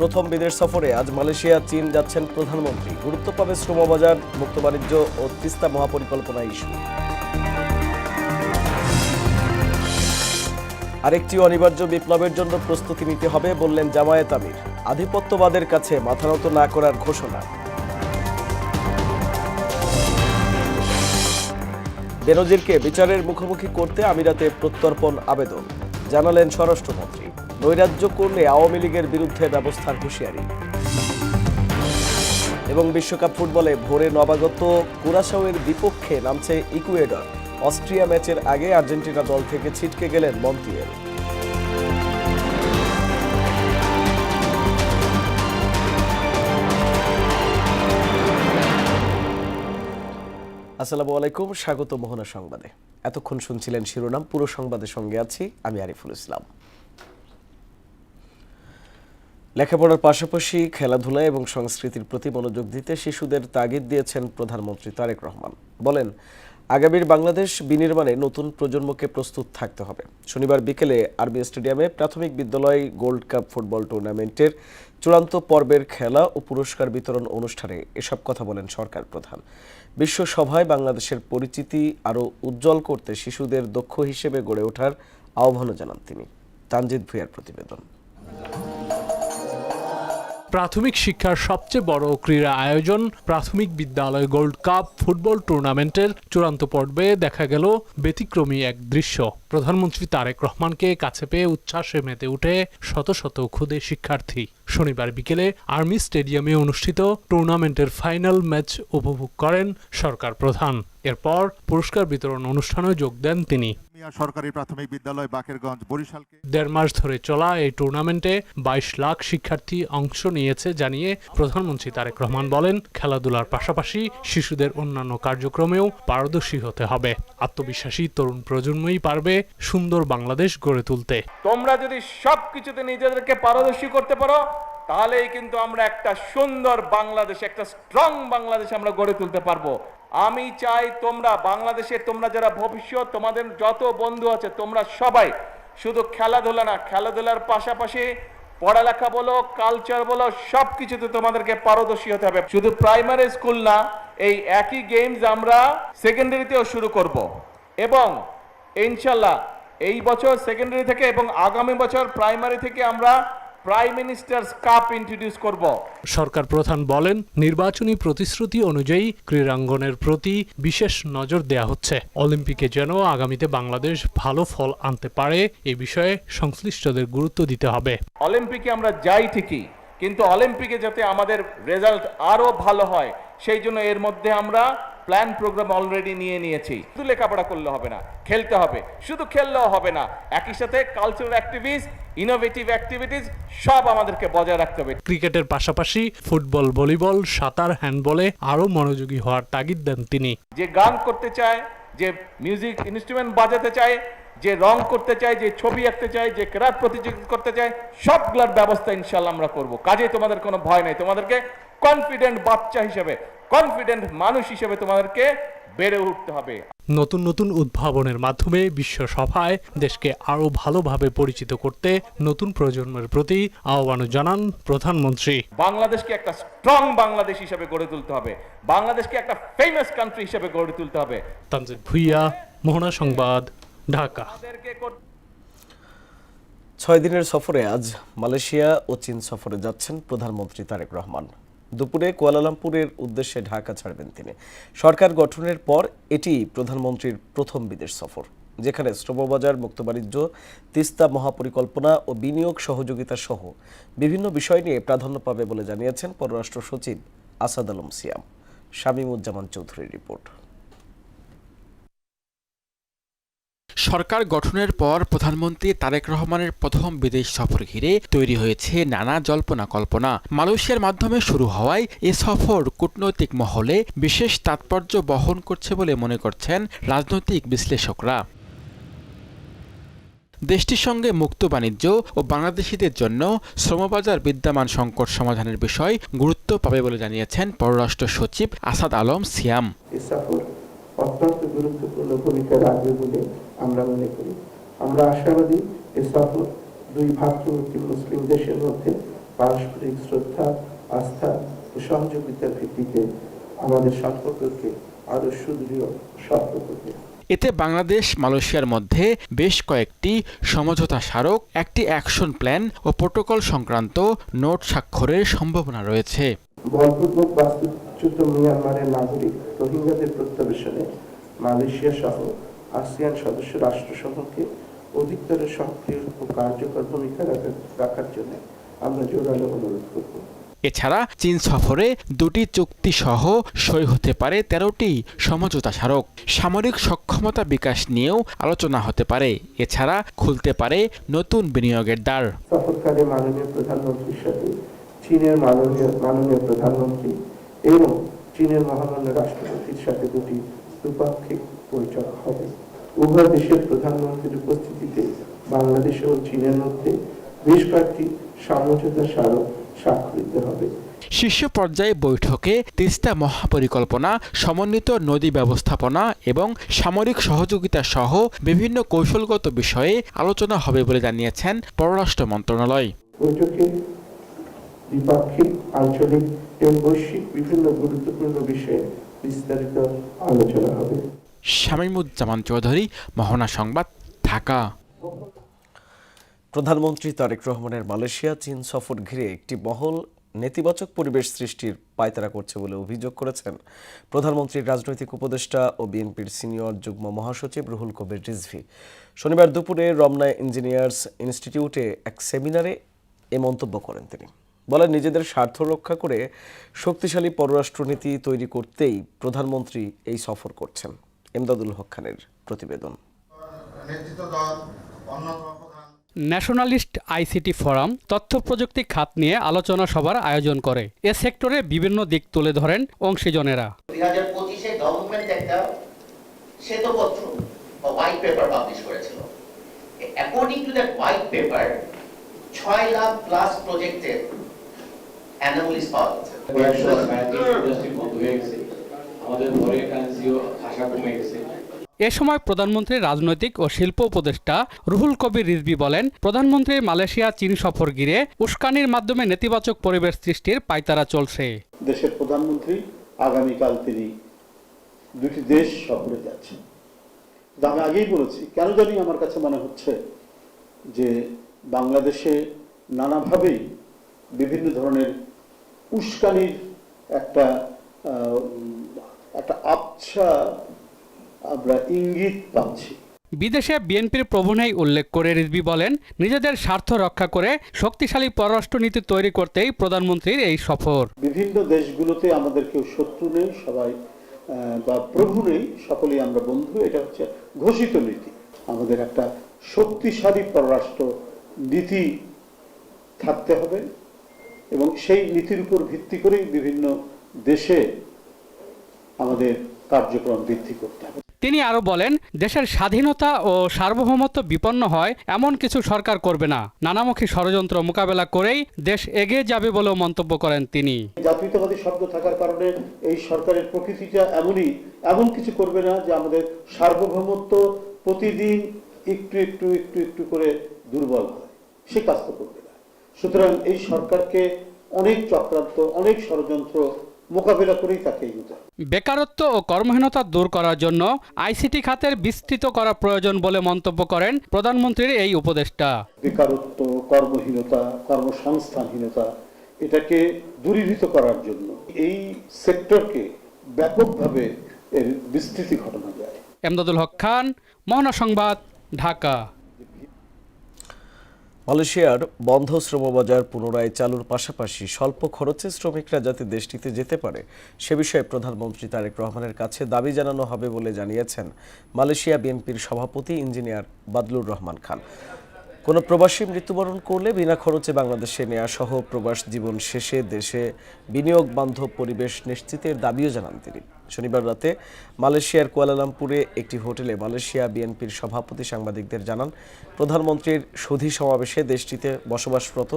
প্রথম বিদেশ সফরে আজ মালয়েশিয়া চীন যাচ্ছেন প্রধানমন্ত্রী। গুরুত্ব পাবে শ্রমবাজার, মুক্ত বাণিজ্য ও তিস্তা মহাপরিকল্পনা ইস্যু। আরেকটি অনিবার্য বিপ্লবের জন্য প্রস্তুতি নিতে হবে বললেন জামায়াত আমির। আধিপত্যবাদের কাছে মাথা নত না করার ঘোষণা। বেনজিরকে বিচারের মুখোমুখি করতে আমিরাতে প্রত্যর্পণ আবেদন, জানালেন স্বরাষ্ট্রমন্ত্রী। নৈরাজ্য করলে আওয়ামী লীগের বিরুদ্ধে ব্যবস্থার হুঁশিয়ারি। এবং বিশ্বকাপ ফুটবলে ভোরে নবাগত কুরাসাওয়ের বিপক্ষে নামছে ইকুয়েডর। অস্ট্রিয়া ম্যাচের আগে আর্জেন্টিনা দল থেকে ছিটকে গেলেন মন্তিয়েল। আসসালামু আলাইকুম, স্বাগত মোহনা সংবাদে। এতক্ষণ শুনছিলেন শিরোনাম, পুরো সংবাদের সঙ্গে আছি আমি আরিফুল ইসলাম। লেখাপড়ার পাশাপাশি খেলাধুলা এবং সংস্কৃতির প্রতি মনোযোগ দিতে শিশুদের তাগিদ দিয়েছেন প্রধানমন্ত্রী তারেক রহমান। বলেন, আগামীর বাংলাদেশ বিনির্মাণে নতুন প্রজন্মকে প্রস্তুত থাকতে হবে। শনিবার বিকেলে আরবি স্টেডিয়ামে প্রাথমিক বিদ্যালয় গোল্ড কাপ ফুটবল টুর্নামেন্টের চূড়ান্ত পর্বের খেলা ও পুরস্কার বিতরণ অনুষ্ঠানে এসব কথা বলেন সরকার প্রধান। বিশ্ব সভায় বাংলাদেশের পরিচিতি আরও উজ্জ্বল করতে শিশুদের দক্ষ হিসেবে গড়ে ওঠার আহ্বানও জানান তিনি। তানজিদ ভুঁইয়ার প্রতিবেদন। প্রাথমিক শিক্ষার সবচেয়ে বড় ক্রীড়া আয়োজন প্রাথমিক বিদ্যালয় গোল্ড কাপ ফুটবল টুর্নামেন্টের চূড়ান্ত পর্বে দেখা গেল ব্যতিক্রমী এক দৃশ্য। প্রধানমন্ত্রী তারেক রহমানকে কাছে পেয়ে উচ্ছ্বাসে মেতে উঠে শত শত ক্ষুদে শিক্ষার্থী। শনিবার বিকেলে আর্মি স্টেডিয়ামে অনুষ্ঠিত টুর্নামেন্টের ফাইনাল ম্যাচ উপভোগ করেন সরকার প্রধান। এরপর পুরস্কার বিতরণ অনুষ্ঠানে যোগ দেন তিনি। সরকারি প্রাথমিক বিদ্যালয় বাকেরগঞ্জ বরিশালকে ১.৫ মাস ধরে চলা এই টুর্নামেন্টে ২২ লাখ শিক্ষার্থী অংশ নিয়েছে জানিয়ে প্রধানমন্ত্রী তারেক রহমান বলেন, খেলাধুলার পাশাপাশি শিশুদের অন্যান্য কার্যক্রমেও পারদর্শী হতে হবে। আত্মবিশ্বাসী তরুণ প্রজন্মই পারবে সুন্দর বাংলাদেশ গড়ে তুলতে। তোমরা যদি সবকিছুতে নিজেদেরকে পারদর্শী করতে পারো, তাহলেই কিন্তু আমরা একটা সুন্দর বাংলাদেশ, একটা স্ট্রং বাংলাদেশ আমরা গড়ে তুলতে পারবো। আমি চাই তোমরা বাংলাদেশের, তোমরা যারা ভবিষ্যৎ, তোমাদের যত বন্ধু আছে, তোমরা সবাই শুধু খেলাধুলা না, খেলাধুলার পাশাপাশি পড়ালেখা বলো, কালচার বলো, সবকিছুতে তোমাদেরকে পারদর্শী হতে হবে। শুধু প্রাইমারি স্কুল না, এই একই গেমস আমরা সেকেন্ডারিতেও শুরু করব এবং ইনশাল্লাহ এই বছর সেকেন্ডারি থেকে এবং আগামী বছর প্রাইমারি থেকে আমরা প্রাইম মিনিস্টার্স কাপ ইন্ট্রোডিউস করব। সরকার প্রধান বলেন, নির্বাচনী প্রতিশ্রুতি অনুযায়ী ক্রীড়াঙ্গনের প্রতি বিশেষ নজর দেয়া হচ্ছে। অলিম্পিকে যেন আগামীতে বাংলাদেশ ভালো ফল আনতে পারে এ বিষয়ে সংশ্লিষ্টদের গুরুত্ব দিতে হবে। অলিম্পিকে আমরা যাই ঠিকই, কিন্তু অলিম্পিকে যাতে আমাদের রেজাল্ট আরো ভালো হয় সেই জন্য এর মধ্যে আমরা প্ল্যান প্রোগ্রাম অলরেডি নিয়েছি। শুধু লেখাপড়া করলে হবে না, খেলতে হবে। শুধু খেললেও হবে না, একই সাথে কালচারাল অ্যাক্টিভিটিস, ইনোভেটিভ অ্যাক্টিভিটিস সব আমাদেরকে বজায় রাখতে হবে। ক্রিকেটের পাশাপাশি ফুটবল, ভলিবল, সাঁতার, হ্যান্ডবলে আরও মনোযোগী হওয়ার তাগিদ দেন তিনি। যে গান করতে চায়, যে মিউজিক ইনস্ট্রুমেন্ট বাজাতে চায়, যে রং করতে চায়, যে ছবি আঁকতে চায়, যে ক্রাফট প্রতিযোগিতা করতে চায়, সবগুলোর ব্যবস্থা ইনশাল্লাহ আমরা করব। কাজে তোমাদের কোনো ভয় নাই, তোমাদেরকে কনফিডেন্ট বাচ্চা হিসেবে, কনফিডেন্ট মানুষ হিসেবে তোমাদেরকে বেড়ে উঠতে হবে। নতুন নতুন উদ্ভাবনের মাধ্যমে বিশ্ব সভায় দেশকে আরো ভালোভাবে পরিচিত করতে নতুন প্রজন্মের প্রতি আহ্বান জানান প্রধানমন্ত্রী। বাংলাদেশকে একটা স্ট্রং বাংলাদেশ হিসেবে গড়ে তুলতে হবে, বাংলাদেশকে একটা ফেমাস কান্ট্রি হিসেবে গড়ে তুলতে হবে। তানজিদ ভুঁইয়া, মোহনা সংবাদ, ঢাকা। ৬ দিনের সফরে আজ মালয়েশিয়া ও চীন সফরে যাচ্ছেন প্রধানমন্ত্রী তারেক রহমান। দুপুরে কুয়ালালামপুরের উদ্দেশ্যে ঢাকা ছাড়বেন তিনি। সরকার গঠনের পর এটি প্রধানমন্ত্রীর প্রথম বিদেশ সফর, যেখানে শ্রমবাজার, মুক্ত বাণিজ্য, তিস্তা মহাপরিকল্পনা ও বিনিয়োগ সহযোগিতা সহ বিভিন্ন বিষয় নিয়ে প্রাধান্য পাবে বলে জানিয়েছেন পররাষ্ট্র সচিব আসাদ আলম সিয়াম। শামীমুজ্জামান চৌধুরীর রিপোর্ট। সরকার গঠনের পর প্রধানমন্ত্রী তারেক রহমানের প্রথম বিদেশ সফর ঘিরে তৈরি হয়েছে নানা জল্পনা কল্পনা। মালয়েশিয়ার মাধ্যমে শুরু হওয়ায় এ সফর কূটনৈতিক মহলে বিশেষ তাৎপর্য বহন করছে বলে মনে করছেন রাজনৈতিক বিশ্লেষকরা। দেশটির সঙ্গে মুক্ত বাণিজ্য ও বাংলাদেশিদের জন্য শ্রমবাজার বিদ্যমান সংকট সমাধানের বিষয় গুরুত্ব পাবে বলে জানিয়েছেন পররাষ্ট্র সচিব আসাদ আলম সিয়াম। অত্যন্ত গুরুত্বপূর্ণ ভূমিকা রাখবে বলে আমরা মনে করি। আমরা আশাবাদী এই সফর দুই ভাতৃবর্তী মুসলিম দেশের মধ্যে পারস্পরিক শ্রদ্ধা, আস্থা ও সহযোগিতার ভিত্তিতে আমাদের সম্পর্ককে আরো সুদৃঢ় ও শক্ত করবে। এতে বাংলাদেশ মালয়েশিয়ার মধ্যে বেশ কয়েকটি সমঝোতা স্মারক, একটি অ্যাকশন প্ল্যান ও প্রোটোকল সংক্রান্ত নোট স্বাক্ষরের সম্ভাবনা রয়েছে। বলপূর্বক বাস্তুচ্যুত মিয়ানমারের নাগরিক রোহিঙ্গাদের প্রত্যাবাসনে মালয়েশিয়া সহ আসিয়ান সদস্য রাষ্ট্রসমূহকে অধিকতর সক্রিয় ও কার্যকর ভূমিকা রাখার জন্য আমরা জোরালো অনুরোধ করব। এছাড়া চীন সফরে দুটি চুক্তি সহ সই হতে পারে 13টি সমঝোতা স্মারক। সামরিক সক্ষমতা বিকাশ নিয়েও আলোচনা হতে পারে। এছাড়া খুলতে পারে নতুন বিনিয়োগের দ্বার। সফরকালে মাননীয় প্রধানমন্ত্রীর সাথে চীনের মাননীয় প্রধানমন্ত্রী এবং চীনের মহামান্য রাষ্ট্রপতির সাথে দুটি দ্বিপাক্ষিক বৈঠক হবে। উভয় দেশের প্রধানমন্ত্রীর উপস্থিতিতে বাংলাদেশ ও চীনের মধ্যে বেশ কয়েকটি সমঝোতা স্মারক স্বাক্ষরিত হবে। শীর্ষ পর্যায়ে বৈঠকে তিস্তা মহাপরিকল্পনা, সমন্বিত নদী ব্যবস্থাপনা এবং সামরিক সহযোগিতা সহ বিভিন্ন কৌশলগত বিষয়ে আলোচনা হবে বলে জানিয়েছেন পররাষ্ট্র মন্ত্রণালয়। বৈঠকে দ্বিপাক্ষিক, আঞ্চলিক এবং বৈশ্বিক বিভিন্ন গুরুত্বপূর্ণ বিষয়ে বিস্তারিত আলোচনা হবে। শামীমুজ্জামান চৌধুরী, মোহনা সংবাদ, ঢাকা। প্রধানমন্ত্রী তারেক রহমানের মালয়েশিয়া চীন সফর ঘিরে একটি মহল নেতিবাচক পরিবেশ সৃষ্টির পায়তারা করছে বলে অভিযোগ করেছেন প্রধানমন্ত্রীর রাজনৈতিক উপদেষ্টা ও বিএনপির সিনিয়র যুগ্ম মহাসচিব রুহুল কবির রিজভী। শনিবার দুপুরে রমনা ইঞ্জিনিয়ার্স ইনস্টিটিউটে এক সেমিনারে এ মন্তব্য করেন তিনি। বলেন, নিজেদের স্বার্থ রক্ষা করে শক্তিশালী পররাষ্ট্রনীতি তৈরি করতেই প্রধানমন্ত্রী এই সফর করছেন। এমদাদুল হক খানের প্রতিবেদন। ন্যাশনালিস্ট আইসিটি ফোরাম তথ্য প্রযুক্তি খাত নিয়ে আলোচনা সভার আয়োজন করে। এ সেক্টরে বিভিন্ন দিক তুলে ধরেন অংশীজনেরা। 2025-এ গভর্নমেন্ট একটা শ্বেতপত্র বা হোয়াইট পেপার পাবলিশ করেছিল। According to that white paper 6 lakh plus প্রজেক্টের অ্যানোমালিস পাওয়া গেছে। আমাদের ফরেন কারেন্সিও আশা কমে গেছে। এ সময় প্রধানমন্ত্রীর রাজনৈতিক ও শিল্প উপদেষ্টা রুহুল কবির রিজভী বলেন, প্রধানমন্ত্রীর মালয়েশিয়া চীন সফর ঘিরে উস্কানির মাধ্যমে নেতিবাচক পরিবেশ সৃষ্টির পায়তারা চলছে। দেশের প্রধানমন্ত্রী আগামীকাল তিনি দুটি দেশ সফরে যাচ্ছেন। আমি আগেই বলেছি, কেন জানি আমার কাছে মনে হচ্ছে যে বাংলাদেশে নানাভাবেই বিভিন্ন ধরনের উস্কানির একটা আবছা আমরা ইঙ্গিত পাচ্ছি। বিদেশে বিএনপির প্রভূনেই উল্লেখ করে রিজভী বলেন, নিজেদের স্বার্থ রক্ষা করে শক্তিশালী পররাষ্ট্রনীতি তৈরি করতেই প্রধানমন্ত্রীর এই সফর। বিভিন্ন দেশগুলোতে আমাদের কেউ শত্রু নেই, সবাই বা প্রভু নেই, সকলেই আমরা বন্ধু। এটা হচ্ছে ঘোষিত নীতি। আমাদের একটা শক্তিশালী পররাষ্ট্র নীতি থাকতে হবে এবং সেই নীতির উপর ভিত্তি করেই বিভিন্ন দেশে আমাদের কার্যক্রম বৃদ্ধি করতে হবে। তিনি আরো বলেন, দেশের স্বাধীনতা ও সার্বভৌমত্ব বিপন্ন হয় এমন কিছু সরকার করবে না। নানামুখী ষড়যন্ত্র মোকাবেলা করেই দেশ এগিয়ে যাবে বলেও মন্তব্য করেন তিনি। জাতীয়তাবাদী শব্দ থাকার কারণে এই সরকারের প্রকৃতিটা এমন কিছু করবে না যে আমাদের সার্বভৌমত্ব প্রতিদিন একটু একটু একটু একটু করে দুর্বল হয়, সে কাজ তো করবে না। সুতরাং এই সরকারকে অনেক চক্রান্ত, অনেক ষড়যন্ত্র মোকাবেলা করেই তাকে এগোতে হবে। বেকারত্ব ও কর্মহীনতা দূর করার জন্য আইসিটি খাতের বিস্তৃত করা প্রয়োজন বলে মন্তব্য করেন প্রধানমন্ত্রীর এই উপদেষ্টা। বেকারত্ব, কর্মহীনতা, কর্মসংস্থানহীনতা এটাকে দূরীভূত করার জন্য এই সেক্টরকে ব্যাপকভাবে এর বিস্তৃতি ঘটানো যায়। এমদাদুল হক খান, মোহনা সংবাদ, ঢাকা। মালয়েশিয়ার বন্ধ শ্রমবাজার পুনরায় চালুর পাশাপাশি স্বল্প খরচে শ্রমিকরা যাতে দেশটিতে যেতে পারে সে বিষয়ে প্রধানমন্ত্রী তারেক রহমানের কাছে দাবি জানানো হবে বলে জানিয়েছেন মালয়েশিয়া বিএনপির সভাপতি ইঞ্জিনিয়ার বাদলুর রহমান খান। কোনো প্রবাসী মৃত্যুবরণ করলে বিনা খরচে বাংলাদেশে নেওয়া সহ প্রবাস জীবন শেষে দেশে বিনিয়োগ বান্ধব পরিবেশ নিশ্চিতের দাবিও জানান তিনি। শনিবার রাতে মালয়েশিয়ার কুয়ালালামপুরে একটি হোটেলে মালয়েশিয়া বিএনপির সভাপতি সাংবাদিকদের জানান, প্রধানমন্ত্রীর সুধী সমাবেশে দেশটিতে বসবাসরত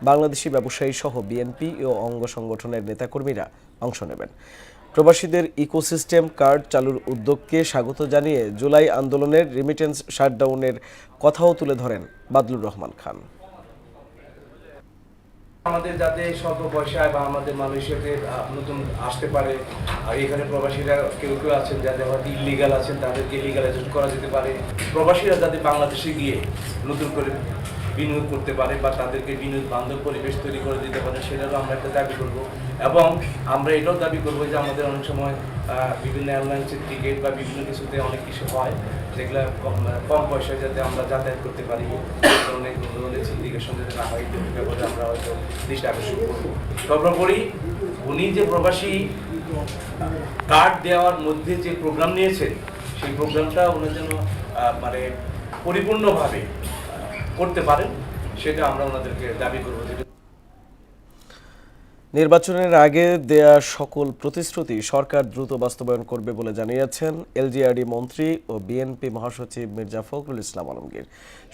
বাংলাদেশি ব্যবসায়ী সহ বিএনপি ও অঙ্গ সংগঠনের নেতাকর্মীরা অংশ নেবেন। প্রবাসীদের ইকোসিস্টেম কার্ড চালুর উদ্যোগকে স্বাগত জানিয়ে জুলাই আন্দোলনের রিমিটেন্স শাটডাউনের কথাও তুলে ধরেন বাদলুর রহমান খান। আমাদের যাতে স্বল্প পয়সায় বা আমাদের মালয়েশিয়াতে নতুন আসতে পারে, আর এখানে প্রবাসীরা কেউ কেউ আছেন যাদের হয়তো ইলিগাল আছেন, তাদেরকে লিগালাইজেশন করা যেতে পারে। প্রবাসীরা যাতে বাংলাদেশে গিয়ে নতুন করে বিনিয়োগ করতে পারে বা তাদেরকে বিনিয়োগ বান্ধব পরিবেশ তৈরি করে দিতে পারে, সেটারও আমরা একটা দাবি করব। এবং আমরা এটাও দাবি করবো যে আমাদের অনেক সময় বিভিন্ন এয়ারলাইন্সের টিকিট বা বিভিন্ন কিছুতে অনেক কিছু হয় যেগুলো কম পয়সায় যাতে আমরা যাতায়াত করতে পারি, অনেক ধরনের সিন্ডিকেশন যাতে না হয়, এই ব্যাপারে আমরা হয়তো দৃষ্টি আকর্ষণ করবো। সর্বোপরি উনি যে প্রবাসী কার্ড দেওয়ার মধ্যে যে প্রোগ্রাম নিয়েছেন, সেই প্রোগ্রামটা উনি যেন মানে পরিপূর্ণভাবে করতে পারেন, সেটা আমরা ওনাদেরকে দাবি করবো। নির্বাচনের আগে দেয়া সকল প্রতিশ্রুতি সরকার দ্রুত বাস্তবায়ন করবে বলে জানিয়েছেন এলজিআরডি মন্ত্রী ও বিএনপি মহাসচিব মির্জা ফখরুল ইসলাম আলমগীর।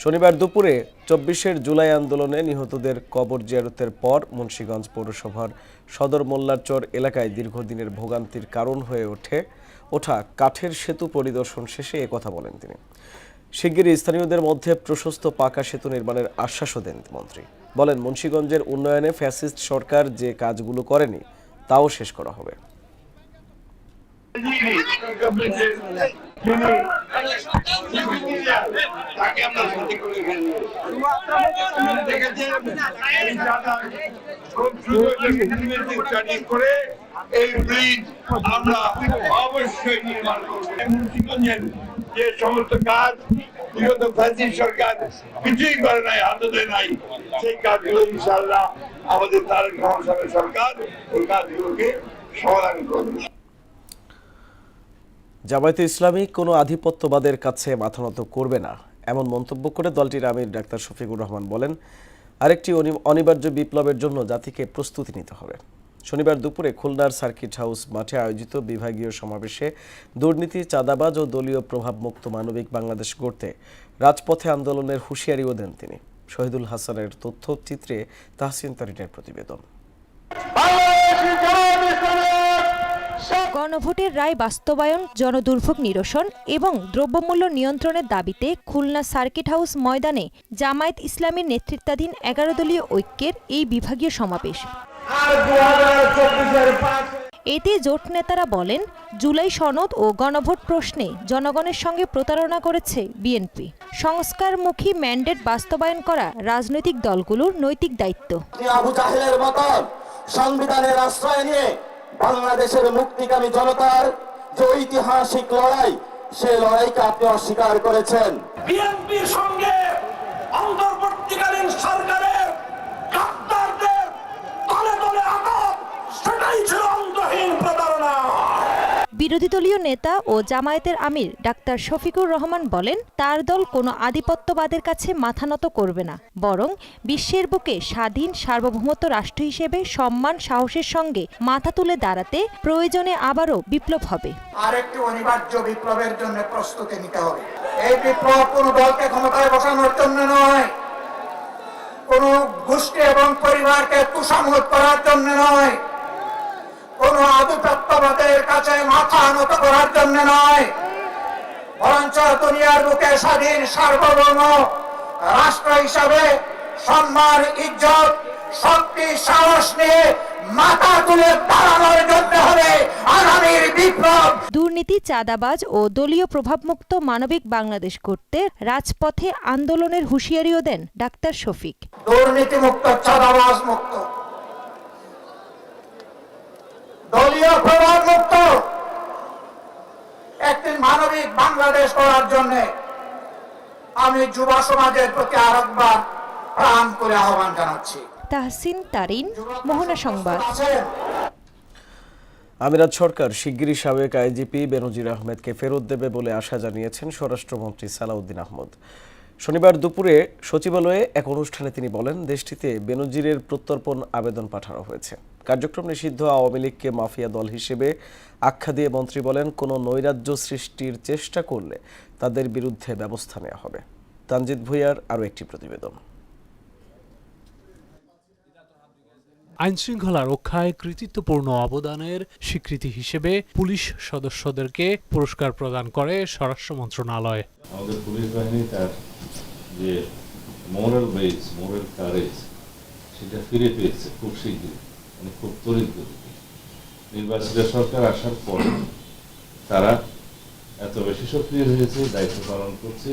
শনিবার দুপুরে 24 জুলাই আন্দোলনে নিহতদের কবর জিয়ারতের পর মুন্সিগঞ্জ পৌরসভার সদর মোল্লারচর এলাকায় দীর্ঘদিনের ভোগান্তির কারণ হয়ে ওঠা কাঠের সেতু পরিদর্শন শেষে একথা বলেন তিনি। শিগগিরই স্থানীয়দের মধ্যে প্রশস্ত পাকা সেতু নির্মাণের আশ্বাসও দেন মন্ত্রী। বলেন, মুন্সিগঞ্জের উন্নয়নে ফ্যাসিস্ট সরকার যে কাজগুলো করেনি তাও শেষ করা হবে। এই ব্রিজ আমরা অবশ্যই নির্মাণ করব। মুন্সিগঞ্জের যে সমস্ত কাজ বিগত ফ্যাসিস্ট সরকার কিছুই করে নাই, হাতে দেয় নাই, সেই কাজগুলো ইনশাআল্লাহ আমাদের তারেক রহমান সরকার ওই কাজগুলোকে সমাধান করবে। জামায়াতে ইসলামী কোনো আধিপত্যবাদের কাছে মাথা নত করবে না, এমন মন্তব্য করে দলটির আমির ডাক্তার শফিকুর রহমান বলেন, আরেকটি অনিবার্য বিপ্লবের জন্য জাতিকে প্রস্তুতি নিতে হবে। শনিবার দুপুরে খুলনার সার্কিট হাউস মাঠে আয়োজিত বিভাগীয় সমাবেশে দুর্নীতি, চাঁদাবাজ ও দলীয় প্রভাবমুক্ত মানবিক বাংলাদেশ গড়তে রাজপথে আন্দোলনের হুঁশিয়ারিও দেন তিনি। শহীদুল হাসানের তথ্যচিত্রে তাহসিন তারিনের প্রতিবেদন। গণভোটের রায় বাস্তবায়ন, জনদুর্ভোগ নিরসন এবং দ্রব্যমূল্য নিয়ন্ত্রণের দাবিতে খুলনা সার্কিট হাউস ময়দানে জামায়াত ইসলামীর নেতৃত্বাধীন 11 দলীয় ঐক্যের এই বিভাগীয় সমাবেশ। এতে জোট নেতারা বলেন, জুলাই সনদ ও গণভোট প্রশ্নে জনগণের সঙ্গে প্রতারণা করেছে বিএনপি। সংস্কারমুখী ম্যান্ডেট বাস্তবায়ন করা রাজনৈতিক দলগুলোর নৈতিক দায়িত্ব। আবু জাহেলের মতো সংবিধানের আশ্রয় নিয়ে বাংলাদেশের মুক্তিকামী জনতার যে ঐতিহাসিক লড়াই, সেই লড়াইকে আপনি অস্বীকার করেছেন। বিএনপির সঙ্গে অন্তর্বর্তীকালীন সরকারের গাদ্দারদের দলে দলে আঘাত, সেটাই ছিল অন্তহীন প্রতারণা। বিরোধী দলীয় নেতা ও জামায়াতের আমির ডাক্তার শফিকুর রহমান বলেন, তার দল কোনো আধিপত্যবাদের কাছে মাথা নত করবে না, বরং বিশ্বের বুকে স্বাধীন সার্বভৌমত্ব রাষ্ট্র হিসেবে সম্মান সাহসের সঙ্গে মাথা তুলে দাঁড়াতে প্রয়োজনে আবারও বিপ্লব হবে। আরেকটি অনিবার্য বিপ্লবের জন্য প্রস্তুতি নিতে হবে। এই বিপ্লব কোনো দলকে ক্ষমতায় বসানোর জন্য নয়, কোনো গোষ্ঠী এবং পরিবারকে তুষামোদ করার জন্য নয়, কোন আধিপত্যবাদের কাছে মাথা নত করার জন্য নয়, বরঞ্চ দুনিয়ার বুকে স্বাধীন সার্বভৌম রাষ্ট্র হিসাবে সম্মান, ইজ্জত, শক্তি, সাহস নিয়ে মাথা তুলে দাঁড়ানোর জন্য হবে আগামীর বিপ্লব। দুর্নীতি, চাঁদাবাজ ও দলীয় প্রভাবমুক্ত মানবিক বাংলাদেশ গড়তে রাজপথে আন্দোলনের হুঁশিয়ারিও দেন ডাক্তার শফিক। দুর্নীতিমুক্ত, চাঁদাবাজ মুক্ত, দলীয় প্রভাব মুক্ত একটি মানবিক বাংলাদেশ করার জন্য আমি যুব সমাজের প্রতি আরেকবার প্রাণ করে আহ্বান জানাচ্ছি। তাহসিন তারিন, মোহনা সংবাদ। আমিরাত সরকার শিগগিরই সাবেক আইজিপি বেনজির আহমেদকে ফেরত দেবে বলে আশা জানিয়েছেন স্বরাষ্ট্রমন্ত্রী সালাউদ্দিন আহমদ। শনিবার দুপুরে সচিবালয়ে এক অনুষ্ঠানে তিনি বলেন, দেশটিতে বেনজিরের প্রত্যর্পণ আবেদন পাঠানো হয়েছে। কার্যক্রম নিষিদ্ধ আওয়ামী লীগকে মাফিয়া দল হিসেবে আখ্যা দিয়ে মন্ত্রী বলেন, কোনো নৈরাজ্য সৃষ্টির চেষ্টা করলে তাদের বিরুদ্ধে ব্যবস্থা নেওয়া হবে। তানজিদ ভুঁইয়ার আরও একটি প্রতিবেদন। আইনশৃঙ্খলা রক্ষায় কৃতিত্বপূর্ণ অবদানের স্বীকৃতি হিসেবে পুলিশ সদস্যদেরকে পুরস্কার প্রদান করে স্বরাষ্ট্র মন্ত্রণালয়। আমাদের পুলিশ বাহিনী তার যে মোরাল বেস, মোরাল কারেজ, সেটা ফিরে পেয়েছে খুব শীঘ্রই, মানে খুব তড়িৎ গতিতে। নির্বাচিত সরকার আসার পর তারা এত বেশি সক্রিয় হয়েছে, দায়িত্ব পালন করছে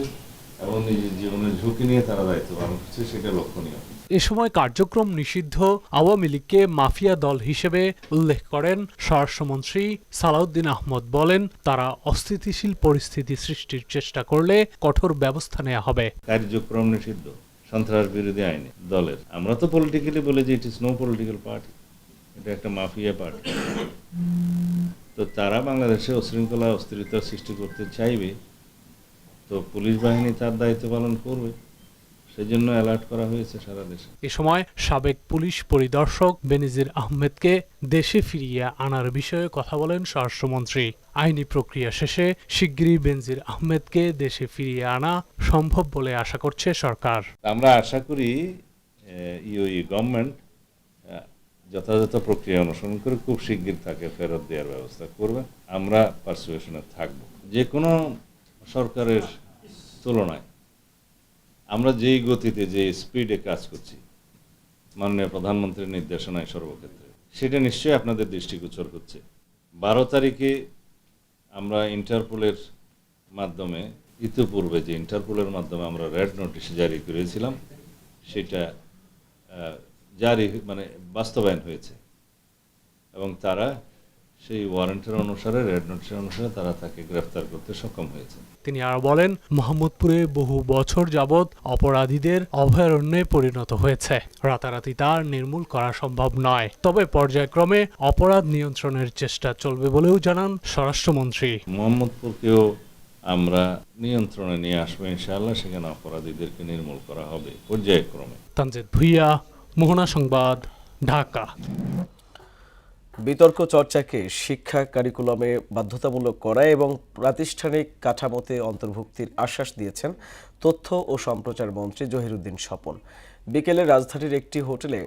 এবং নিজের জীবনের ঝুঁকি নিয়ে তারা দায়িত্ব পালন করছে, সেটা লক্ষণীয়। এ সময় কার্যক্রম নিষিদ্ধ আওয়ামী লীগকে মাফিয়া দল হিসেবে উল্লেখ করেন স্বরাষ্ট্রমন্ত্রী সালাউদ্দিন আহমদ। বলেন, তারা অস্থিতিশীল পরিস্থিতি সৃষ্টির চেষ্টা করলে কঠোর ব্যবস্থা নেওয়া হবে। কার্যক্রম নিষিদ্ধ সন্ত্রাস বিরোধী আইনে দলের, আমরা তো পলিটিক্যালি বলে যে it is no political party, এটা একটা মাফিয়া পার্টি। তো তারা বাংলাদেশে উশৃঙ্খলা অস্থিরতা সৃষ্টি করতে চাইবে, তো পুলিশ বাহিনী তার দায়িত্ব পালন করবে, সেজন্য অ্যালার্ট করা হয়েছে সারা দেশে। এ সময় সাবেক পুলিশ পরিদর্শক বেনজির আহমেদকে দেশে ফিরিয়ে আনার বিষয়ে কথা বলেন স্বরাষ্ট্রমন্ত্রী। আইনি প্রক্রিয়া শেষে শিগগিরই বেনজির আহমেদকে দেশে ফিরিয়ে আনা সম্ভব বলে আশা করছে সরকার। আমরা আশা করি ইউএই গভর্নমেন্ট যথাযথ প্রক্রিয়া অনুসরণ করে খুব শিগগির তাকে ফেরত দেওয়ার ব্যবস্থা করবে। আমরা পারসুয়েশনে থাকব। যে কোনো সরকারের তুলনায় আমরা যেই গতিতে, যে স্পিডে কাজ করছি মাননীয় প্রধানমন্ত্রীর নির্দেশনায় সর্বক্ষেত্রে, সেটা নিশ্চয়ই আপনাদের দৃষ্টিগোচর হচ্ছে। 12 তারিখে আমরা ইন্টারপোলের মাধ্যমে, ইতিপূর্বে যে ইন্টারপোলের মাধ্যমে আমরা রেড নোটিশ জারি করেছিলাম, সেটা বাস্তবায়ন হয়েছে এবং তারা সেই ওয়ারেন্টের অনুসারে, রেড নোটিশের অনুসারে তারা তাকে গ্রেফতার করতে সক্ষম হয়েছে। তিনি আরো বলেন, মোহাম্মদপুরে বহু বছর যাবৎ অপরাধীদের অভয়ারণ্যে পরিণত হয়েছে। রাতারাতি তার নির্মূল করা সম্ভব নয়, তবে পর্যায়ক্রমে অপরাধ নিয়ন্ত্রণের চেষ্টা চলবে বলেও জানান স্বরাষ্ট্রমন্ত্রী। মোহাম্মদপুরকেও আমরা নিয়ন্ত্রণে নিয়ে আসবো ইনশাআল্লাহ, সেখানে অপরাধীদেরকে নির্মূল করা হবে পর্যায়ক্রমে। তানজিদ ভুইয়া, মোহনা সংবাদ, ঢাকা। বিতর্ক চর্চাকে শিক্ষা কারিকুলামে বাধ্যতামূলক করা এবং প্রাতিষ্ঠানিক কাঠামোতে অন্তর্ভুক্তির আশ্বাস দিয়েছেন তথ্য ও সম্প্রচার মন্ত্রী জহিরুদ্দিন স্বপন। বিকেলে রাজধানীর একটি হোটেলে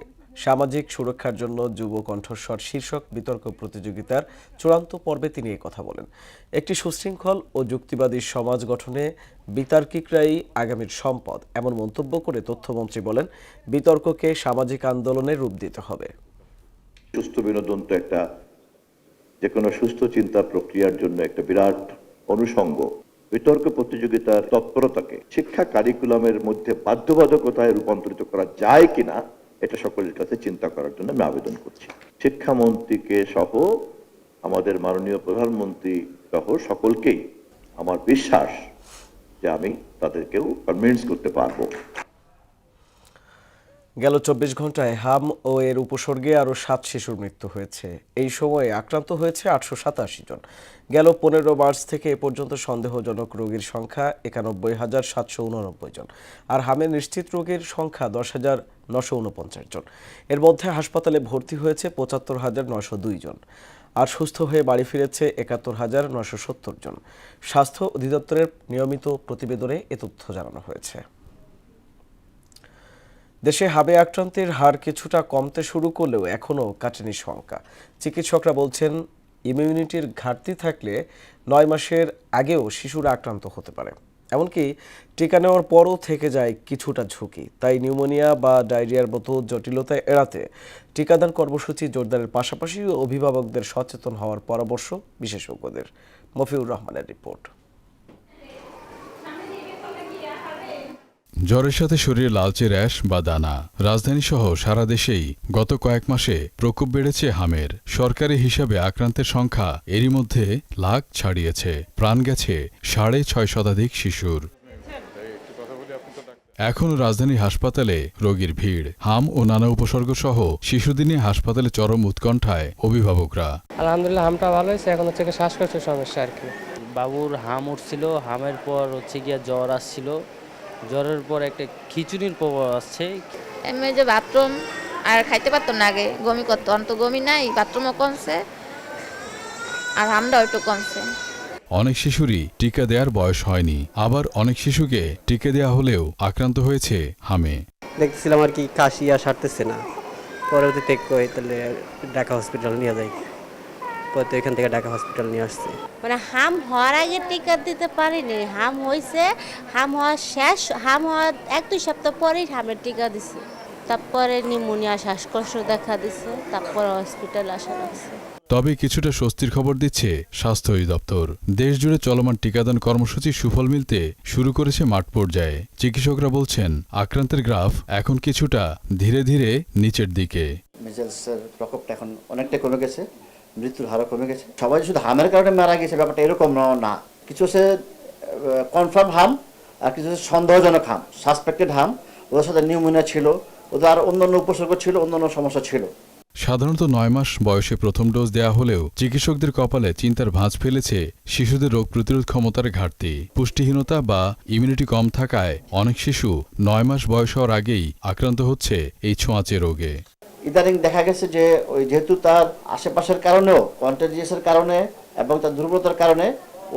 সামাজিক সুরক্ষার জন্য যুব কণ্ঠস্বর শীর্ষক বিতর্ক প্রতিযোগিতার চূড়ান্ত পর্বে তিনি কথা বলেন। একটি সুশৃঙ্খল ও যুক্তিবাদী সমাজ গঠনে বিতার্কিকরাই আগামীর সম্পদ, এমন মন্তব্য করে তথ্যমন্ত্রী বলেন, বিতর্ককে সামাজিক আন্দোলনের রূপ দিতে হবে। সুস্থ বিনোদন তো একটা, যে কোনো সুস্থ চিন্তা প্রক্রিয়ার জন্য একটা বিরাট অনুষঙ্গ। বিতর্ক প্রতিযোগিতার তৎপরতাকে শিক্ষা কারিকুলামের মধ্যে বাধ্যবাধকতায় রূপান্তরিত করা যায় কিনা, এটা সকলের কাছে চিন্তা করার জন্য আমি আবেদন করছি। শিক্ষামন্ত্রীকে সহ, আমাদের মাননীয় প্রধানমন্ত্রী সহ সকলকেই আমার বিশ্বাস যে আমি তাদেরকেও কনভিন্স করতে পারবো। গেল 24 ঘন্টায় হাম ও এর উপসর্গে আরও 7 শিশুর মৃত্যু হয়েছে। এই সময়ে আক্রান্ত হয়েছে 887 জন। গেল 15 মার্চ থেকে এ পর্যন্ত সন্দেহজনক রোগীর সংখ্যা 91,789 জন, আর হামে নিশ্চিত রোগীর সংখ্যা 10,949 জন। এর মধ্যে হাসপাতালে ভর্তি হয়েছে 75,902 জন, আর সুস্থ হয়ে বাড়ি ফিরেছে 71,970 জন। স্বাস্থ্য অধিদপ্তরের নিয়মিত প্রতিবেদনে এ তথ্য জানানো হয়েছে। দেশে হাবে আক্রান্তের হার কিছুটা কমতে শুরু করলেও এখনও কাটেনি শঙ্কা। চিকিৎসকরা বলছেন, ইমিউনিটির ঘাটতি থাকলে 9 মাসের আগেও শিশুরা আক্রান্ত হতে পারে। এমনকি টিকা নেওয়ার পরও থেকে যায় কিছুটা ঝুঁকি। তাই নিউমোনিয়া বা ডায়রিয়ার মতো জটিলতা এড়াতে টিকাদান কর্মসূচি জোরদারের পাশাপাশি অভিভাবকদের সচেতন হওয়ার পরামর্শ বিশেষজ্ঞদের। মফিউর রহমানের রিপোর্ট। জ্বরের সাথে শরীরে লালচে র্যাশ বা দানা। রাজধানী সহ সারা দেশেই গত কয়েক মাসে প্রকোপ বেড়েছে হামের। সরকারি হিসাবে আক্রান্তের সংখ্যা এরই মধ্যে লাখ ছাড়িয়েছে। প্রাণ গেছে 6.5 শতাধিক শিশুর। এখনও রাজধানী হাসপাতালে রোগীর ভিড়। হাম ও নানা উপসর্গ সহ শিশুদের নিয়ে হাসপাতালে চরম উৎকণ্ঠায় অভিভাবকরা। আলহামদুলিল্লাহ, হামটা ভালো হয়েছে, এখন হচ্ছে শ্বাসকষ্টের সমস্যা আর কি। বাবুর হাম উঠছিল, হামের পর হচ্ছে গিয়া জ্বর আসছিল, জ্বরের পর একটা খিচুনির প্রভাব আসছে। এমনি যে বাথরুম আর খাইতে পারতো না, আগে বমি করতো, অন্ত বমি নাই, বাথরুমও কমছে আর হামটাও একটু কমছে। অনেক শিশুরই টিকা দেওয়ার বয়স হয়নি, আবার অনেক শিশুকে টিকা দেওয়া হলেও আক্রান্ত হয়েছে হামে। দেখতেছিলাম আর কি কাশি আর সারতেছে না, পরবর্তীতে তাহলে ঢাকা হসপিটাল নিয়ে যাই, পরে এখান থেকে ঢাকা হসপিটাল নিয়ে আসছে। মানে হাম হওয়ার আগে টিকা দিতে পারিনি, হাম হয়েছে, হাম হওয়া শেষ, হাম হওয়ার 1-2 সপ্তাহ পরেই হামের টিকা দিছি। তারপরে নিউমোনিয়া শ্বাসকষ্ট দেখা দিছে, তারপর হসপিটাল আসা লাগছে। তবে কিছুটা স্বস্তির খবর দিচ্ছে স্বাস্থ্য অধিদপ্তর। দেশজুড়ে চলমান টিকাদান কর্মসূচির সুফল মিলতে শুরু করেছে মাঠ পর্যায়ে। চিকিৎসকরা বলছেন আক্রান্তের গ্রাফ এখন কিছুটা ধীরে ধীরে নিচের দিকে। মিজেলসের প্রকোপটা এখন অনেকটা কমে গেছে, মৃত্যুর হারও কমে গেছে। সবাই শুধু হামের কারণে মারা গেছে ব্যাপারটা এরকম না, কিছু হচ্ছে কনফার্ম হাম আর কিছু হচ্ছে সন্দেহজনক হাম, সাসপেক্টেড হাম। ওদের সাথে নিউমোনিয়া ছিল, ওদের আর অন্যান্য উপসর্গ ছিল, অন্যান্য সমস্যা ছিল। সাধারণত 9 মাস বয়সে প্রথম ডোজ দেয়া হলেও চিকিৎসকদের কপালে চিন্তার ভাঁজ ফেলেছে শিশুদের রোগ প্রতিরোধ ক্ষমতার ঘাটতি। পুষ্টিহীনতা বা ইমিউনিটি কম থাকায় অনেক শিশু 9 মাস বয়স হওয়ার আগেই আক্রান্ত হচ্ছে এই ছোঁয়াচে রোগে। ইদানিং দেখা গেছে যে যেহেতু তার আশেপাশের কারণেও, কন্টাজিয়াসের কারণে এবং তার দুর্বলতার কারণে,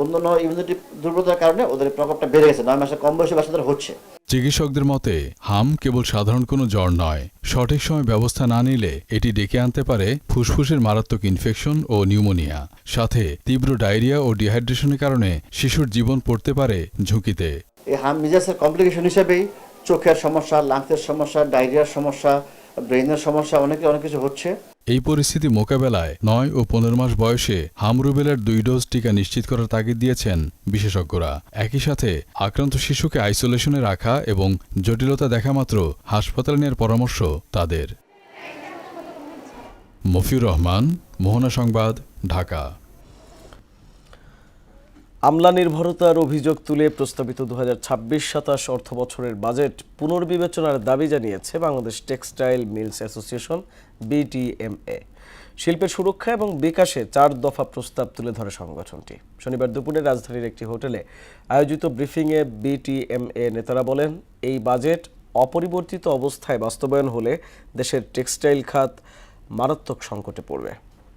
অন্যান্য ইমিউনিটি দুর্বলতার কারণে ওদের প্রকোপটা বেড়ে গেছে। 9 মাসের কম বয়সী বাচ্চাদের হচ্ছে। চিকিৎসকদের মতে হাম কেবল সাধারণ কোনো জ্বর নয়, সঠিক সময় ব্যবস্থা না নিলে এটি ডেকে আনতে পারে ফুসফুসের মারাত্মক ইনফেকশন ও নিউমোনিয়া। সাথে তীব্র ডায়রিয়া ও ডিহাইড্রেশনের কারণে শিশুর জীবন পড়তে পারে ঝুঁকিতে। এই হাম মিজাজের কমপ্লিকেশন হিসেবেই চোখের সমস্যা, লাংসের সমস্যা, ডায়রিয়ার সমস্যা, ব্রেইনের সমস্যা, অনেক কিছু হচ্ছে। এই পরিস্থিতি মোকাবেলায় 9 ও 15 মাস বয়সে হাম রুবেলার 2 ডোজ টিকা নিশ্চিত করার তাগিদ দিয়েছেন বিশেষজ্ঞরা। একই সাথে আক্রান্ত শিশুকে আইসোলেশনে রাখা এবং জটিলতা দেখামাত্র হাসপাতালে নেওয়ার পরামর্শ তাদের। মফিউর রহমান, মোহনা সংবাদ, ঢাকা। আমলা নির্ভরতার অভিযোগ তুলে প্রস্তাবিত 2026-27 অর্থবছরের বাজেট পুনর্বিবেচনার দাবি জানিয়েছে Bangladesh textile mills association BTMA। শিল্পের সুরক্ষা এবং বিকাশে 4 দফা প্রস্তাব তুলে ধরে সংগঠনটি। শনিবার দুপুরে রাজধানীর একটি হোটেলে আয়োজিত ব্রিফিংয়ে BTMA নেতারা বলেন, এই বাজেট অপরিবর্তিত অবস্থায় বাস্তবায়ন হলে দেশের টেক্সটাইল খাত মারাত্মক সংকটে পড়বে।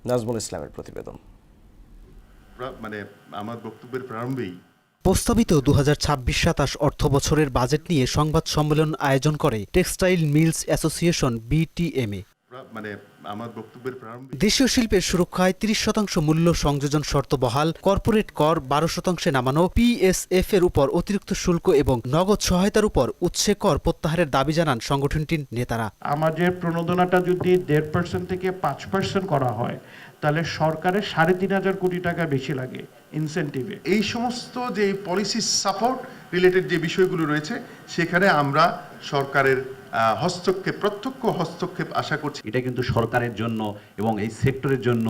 নাজমুল ইসলামের প্রতিবেদন। আমার বক্তব্যের প্রারম্ভেই প্রস্তাবিত 2026-27 অর্থবছরের বাজেট নিয়ে সংবাদ সম্মেলন আয়োজন করে টেক্সটাইল মিলস অ্যাসোসিয়েশন BTMA। আমার বক্তব্যের প্রারম্ভে দেশীয় শিল্পের সুরক্ষায় 30% মূল্য সংযোজন শর্ত বহাল, কর্পোরেট কর 12% নামানো, PSF এর উপর অতিরিক্ত শুল্ক এবং নগদ সহায়তার উপর উৎসে কর প্রত্যাহারের দাবি জানান সংগঠনটির নেতারা। আমাদের প্রণোদনাটা যদি 1.5% থেকে 5% করা হয় তাহলে সরকারের 3,500 কোটি টাকা বেশি লাগে ইনসেন্টিভে। এই সমস্ত যে পলিসি সাপোর্ট রিলেটেড যে বিষয়গুলো রয়েছে সেখানে আমরা সরকারের হস্তক্ষেপ, প্রত্যক্ষ হস্তক্ষেপ আশা করছি। এটা কিন্তু সরকারের জন্য এবং এই সেক্টরের জন্য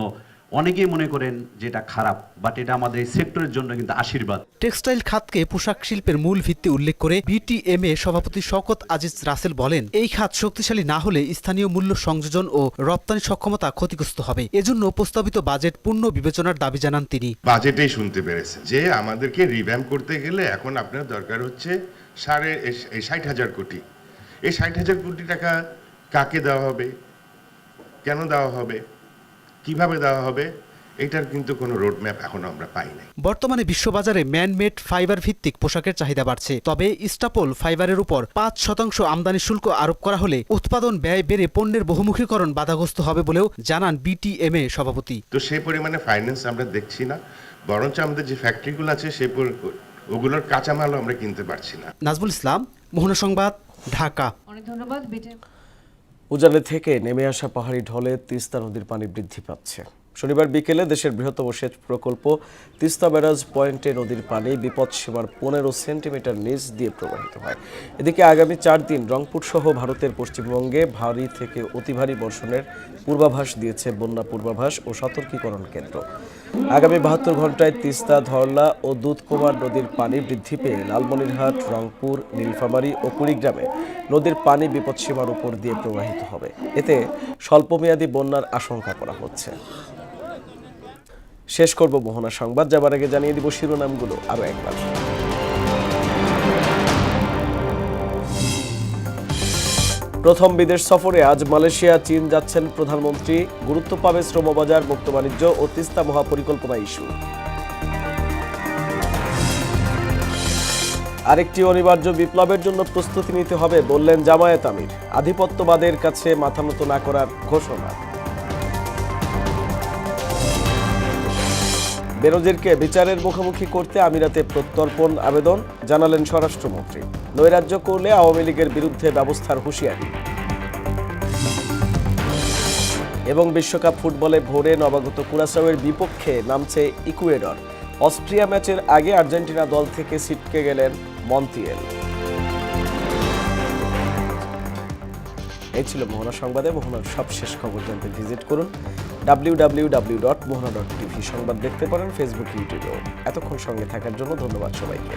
অনেকেই মনে করেন যেটা খারাপ, বাট এটা আমাদের এই সেক্টরের জন্য কিন্তু আশীর্বাদ। টেক্সটাইল খাতকে পোশাক শিল্পের মূল ভিত্তি উল্লেখ করে BTMA সভাপতি শওকত আজিজ রাসেল বলেন, এই খাত শক্তিশালী না হলে স্থানীয় মূল্য সংযোজন ও রপ্তানি সক্ষমতা ক্ষতিগ্রস্ত হবে। এজন্য প্রস্তাবিত বাজেট পূর্ণ বিবেচনার দাবি জানান তিনি। বাজেটেই শুনতে পেরেছে যে আমাদেরকে রিভ্যাম্প করতে গেলে এখন আপনার দরকার হচ্ছে 60,000 কোটি। এই 60,000 কোটি টাকা কাকে দেওয়া হবে, কেন দেওয়া হবে, কিভাবে দেওয়া হবে, এটার কিন্তু কোনো রোডম্যাপ এখন আমরা পাই নাই। বর্তমানে বিশ্ববাজারে ম্যানমেড ফাইবার ভিত্তিক পোশাকের চাহিদা বাড়ছে। তবে স্টাপল ফাইবারের উপর 5% আমদানি শুল্ক আরোপ করা হলে উৎপাদন ব্যয় বেড়ে পণ্যের বহুমুখীকরণ বাধাগ্রস্ত হবে বলেও জানান BTMA সভাপতি। তো সেই পরিমাণে ফাইন্যান্স আমরা দেখছি না, বরঞ্চ আমাদের যে ফ্যাক্টরিগুলো আছে ওগুলোর কাঁচামালও আমরা কিনতে পারছি না। নাজমুল ইসলাম, মোহনা সংবাদ, ঢাকা। অনেক ধন্যবাদ। উজানে থেকে নেমে আসা পাহাড়ি ঢলে তিস্তা নদীর পানি বৃদ্ধি পাচ্ছে। শনিবার বিকেলে দেশের বৃহত্তম সেচ প্রকল্প তিস্তা ব্যারাজ পয়েন্টে নদীর পানি বিপদসীমার 15 সেন্টিমিটার নিচ দিয়ে প্রবাহিত হয়। এদিকে আগামী 4 দিন রংপুর সহ ভারতের পশ্চিমবঙ্গে ভারী থেকে অতি ভারী বর্ষণের পূর্বাভাস দিয়েছে বন্যা পূর্বাভাস ও সতর্কীকরণ কেন্দ্র। আগামী 72 ঘন্টায় তিস্তা, ধরলা ও দুধকুমার নদীর পানি বৃদ্ধি পেয়ে লালমনিরহাট, রংপুর, নীলফামারী ও কুড়িগ্রামে নদীর পানি বিপদসীমার উপর দিয়ে প্রবাহিত হবে। এতে স্বল্পমেয়াদী বন্যার আশঙ্কা করা হচ্ছে। শেষ করব মোহনা সংবাদ, যাবার আগে জানিয়ে দিব শিরোনামগুলো আরো একবার। প্রথম বিদেশ সফরে আজ মালয়েশিয়া, চীন যাচ্ছেন প্রধানমন্ত্রী। গুরুত্ব পাবে শ্রমবাজার, মুক্ত বাণিজ্য ও তিস্তা মহাপরিকল্পনা ইস্যু। আরেকটি অনিবার্য বিপ্লবের জন্য প্রস্তুতি নিতে হবে বললেন জামায়াত আমির। আধিপত্যবাদের কাছে মাথা নত না করার ঘোষণা। বেনজিরকে বিচারের মুখোমুখি করতে আমিরাতে প্রত্যর্পণ আবেদন জানালেন স্বরাষ্ট্রমন্ত্রী। নৈরাজ্য করলে আওয়ামী লীগের বিরুদ্ধে ব্যবস্থার হুঁশিয়ারি। এবং বিশ্বকাপ ফুটবলে ভোরে নবাগত কুরাসাওয়ের বিপক্ষে নামছে ইকুয়েডর। অস্ট্রিয়া ম্যাচের আগে আর্জেন্টিনা দল থেকে ছিটকে গেলেন মন্তিয়েল। এই ছিল মোহনা সংবাদে। মোহনার সবশেষ খবর জানতে ভিজিট করুন www.mohana.tv। সংবাদ দেখতে পারেন ফেসবুক, ইউটিউবেও। এতক্ষণ সঙ্গে থাকার জন্য ধন্যবাদ সবাইকে।